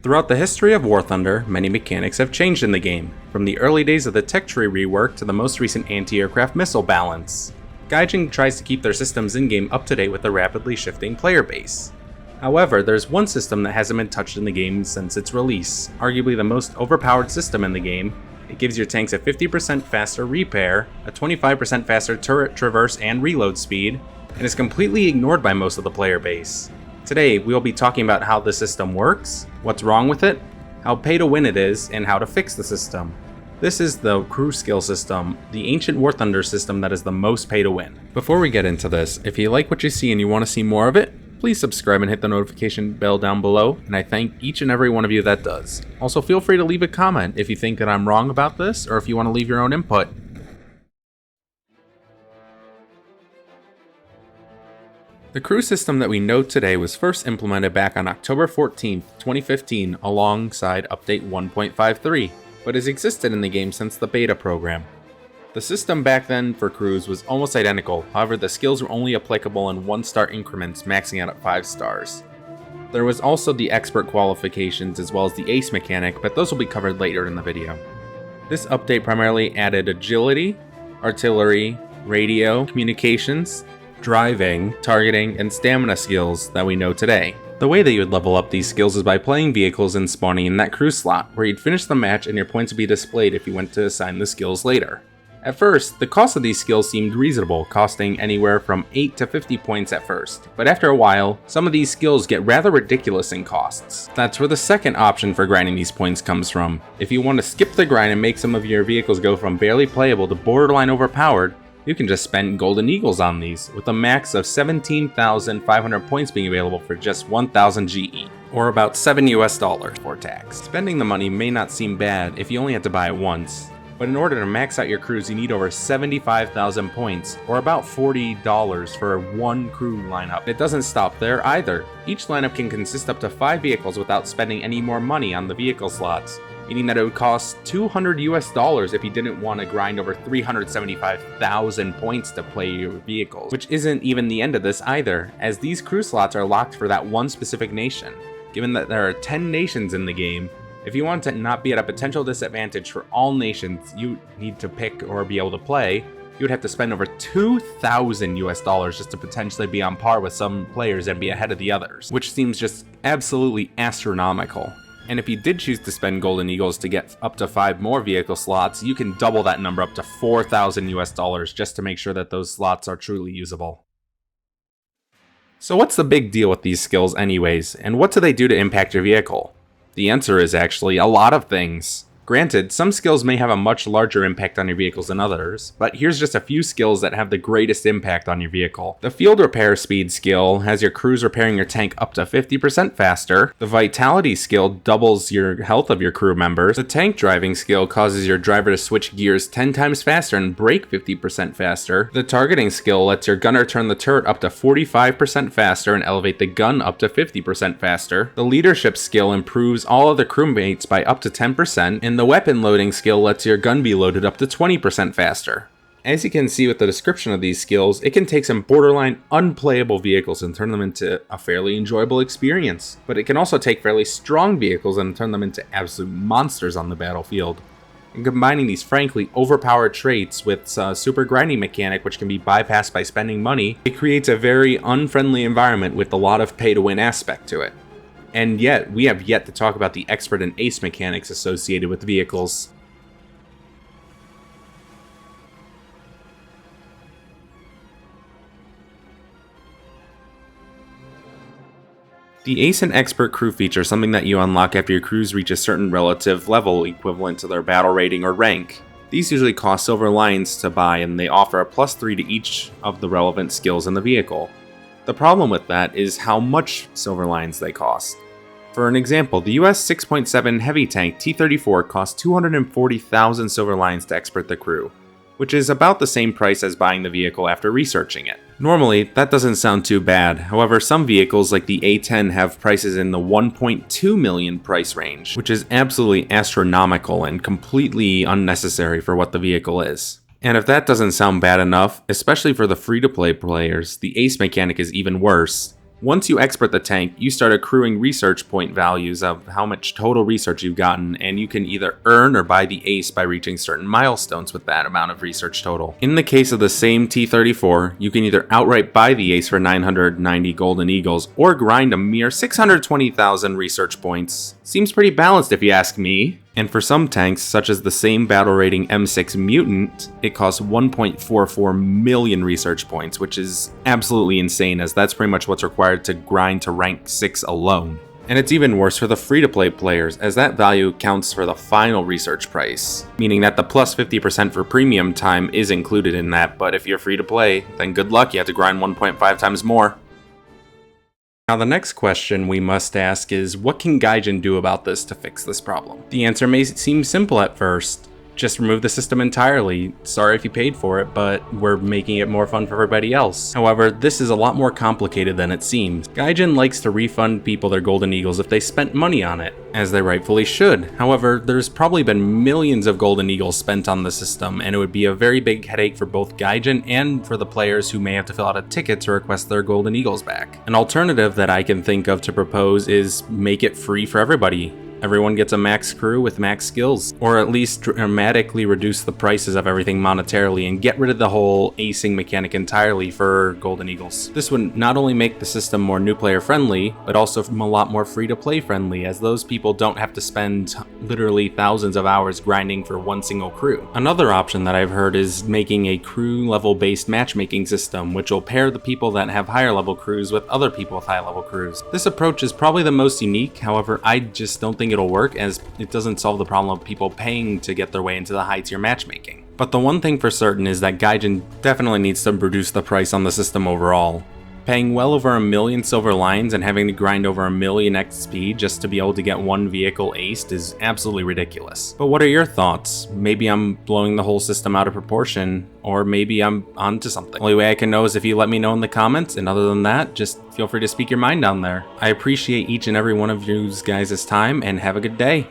Throughout the history of Warthunder, many mechanics have changed in the game, from the early days of the tech tree rework to the most recent anti-aircraft missile balance. Gaijin tries to keep their systems in-game up to date with the rapidly shifting player base. However, there's one system that hasn't been touched in the game since its release, arguably the most overpowered system in the game. It gives your tanks a 50% faster repair, a 25% faster turret traverse and reload speed, and is completely ignored by most of the player base. Today, we'll be talking about how the system works, what's wrong with it, how pay to win it is, and how to fix the system. This is the crew skill system, the ancient Warthunder system that is the most pay to win. Before we get into this, if you like what you see and you want to see more of it, please subscribe and hit the notification bell down below, and I thank each and every one of you that does. Also, feel free to leave a comment if you think that I'm wrong about this, or if you want to leave your own input. The crew system that we know today was first implemented back on October 14th, 2015 alongside Update 1.53, but has existed in the game since the beta program. The system back then for crews was almost identical, however the skills were only applicable in 1-star increments, maxing out at 5 stars. There was also the expert qualifications as well as the ace mechanic, but those will be covered later in the video. This update primarily added agility, artillery, radio, communications, driving, targeting, and stamina skills that we know today. The way that you would level up these skills is by playing vehicles and spawning in that crew slot, where you'd finish the match and your points would be displayed if you went to assign the skills later. At first, the cost of these skills seemed reasonable, costing anywhere from 8 to 50 points at first, but after a while, some of these skills get rather ridiculous in costs. That's where the second option for grinding these points comes from. If you want to skip the grind and make some of your vehicles go from barely playable to borderline overpowered, you can just spend golden eagles on these, with a max of 17,500 points being available for just 1,000 GE, or about $7 US for tax. Spending the money may not seem bad if you only have to buy it once, but in order to max out your crews you need over 75,000 points, or about $40 for one crew lineup. It doesn't stop there either. Each lineup can consist up to 5 vehicles without spending any more money on the vehicle slots, meaning that it would cost $200 US if you didn't want to grind over 375,000 points to play your vehicles, which isn't even the end of this either, as these crew slots are locked for that one specific nation. Given that there are 10 nations in the game, if you want to not be at a potential disadvantage for all nations you need to pick or be able to play, you would have to spend over 2,000 US just to potentially be on par with some players and be ahead of the others, which seems just absolutely astronomical. And if you did choose to spend golden eagles to get up to 5 more vehicle slots, you can double that number up to 4,000 US just to make sure that those slots are truly usable. So what's the big deal with these skills anyways, and what do they do to impact your vehicle? The answer is actually a lot of things. Granted, some skills may have a much larger impact on your vehicles than others, but here's just a few skills that have the greatest impact on your vehicle. The field repair speed skill has your crews repairing your tank up to 50% faster. The vitality skill doubles your health of your crew members. The tank driving skill causes your driver to switch gears 10 times faster and brake 50% faster. The targeting skill lets your gunner turn the turret up to 45% faster and elevate the gun up to 50% faster. The leadership skill improves all other crewmates by up to 10%, and the weapon loading skill lets your gun be loaded up to 20% faster. As you can see with the description of these skills, it can take some borderline unplayable vehicles and turn them into a fairly enjoyable experience, but it can also take fairly strong vehicles and turn them into absolute monsters on the battlefield. And combining these frankly overpowered traits with a super grinding mechanic which can be bypassed by spending money, it creates a very unfriendly environment with a lot of pay to win aspect to it. And yet, we have yet to talk about the expert and ace mechanics associated with vehicles. The ace and expert crew feature is something that you unlock after your crews reach a certain relative level equivalent to their battle rating or rank. These usually cost silver lions to buy, and they offer a +3 to each of the relevant skills in the vehicle. The problem with that is how much silver lions they cost. For an example, the US 6.7 heavy tank T-34 costs 240,000 silver lions to expert the crew, which is about the same price as buying the vehicle after researching it. Normally, that doesn't sound too bad. However, some vehicles like the A10 have prices in the 1.2 million price range, which is absolutely astronomical and completely unnecessary for what the vehicle is. And if that doesn't sound bad enough, especially for the free-to-play players, the ace mechanic is even worse. Once you expert the tank, you start accruing research point values of how much total research you've gotten, and you can either earn or buy the ace by reaching certain milestones with that amount of research total. In the case of the same T-34, you can either outright buy the ace for 990 golden eagles, or grind a mere 620,000 research points. Seems pretty balanced if you ask me. And for some tanks, such as the same battle rating M6 Mutant, it costs 1.44 million research points, which is absolutely insane, as that's pretty much what's required to grind to rank 6 alone. And it's even worse for the free-to-play players, as that value counts for the final research price, meaning that the plus 50% for premium time is included in that, but if you're free-to-play, then good luck, you have to grind 1.5 times more. Now the next question we must ask is, what can Gaijin do about this to fix this problem? The answer may seem simple at first. Just remove the system entirely. Sorry if you paid for it, but we're making it more fun for everybody else. However, this is a lot more complicated than it seems. Gaijin likes to refund people their golden eagles if they spent money on it, as they rightfully should. However, there's probably been millions of golden eagles spent on the system, and it would be a very big headache for both Gaijin and for the players who may have to fill out a ticket to request their golden eagles back. An alternative that I can think of to propose is make it free for everybody. Everyone gets a max crew with max skills, or at least dramatically reduce the prices of everything monetarily and get rid of the whole acing mechanic entirely for golden eagles. This would not only make the system more new player friendly, but also a lot more free to play friendly, as those people don't have to spend literally thousands of hours grinding for one single crew. Another option that I've heard is making a crew level based matchmaking system, which will pair the people that have higher level crews with other people with high level crews. This approach is probably the most unique, however I just don't think it'll work, as it doesn't solve the problem of people paying to get their way into the high tier matchmaking. But the one thing for certain is that Gaijin definitely needs to reduce the price on the system overall. Paying well over 1 million silver lions and having to grind over 1 million XP just to be able to get one vehicle aced is absolutely ridiculous. But what are your thoughts? Maybe I'm blowing the whole system out of proportion, or maybe I'm onto something. The only way I can know is if you let me know in the comments, and other than that, just feel free to speak your mind down there. I appreciate each and every one of you guys' time, and have a good day.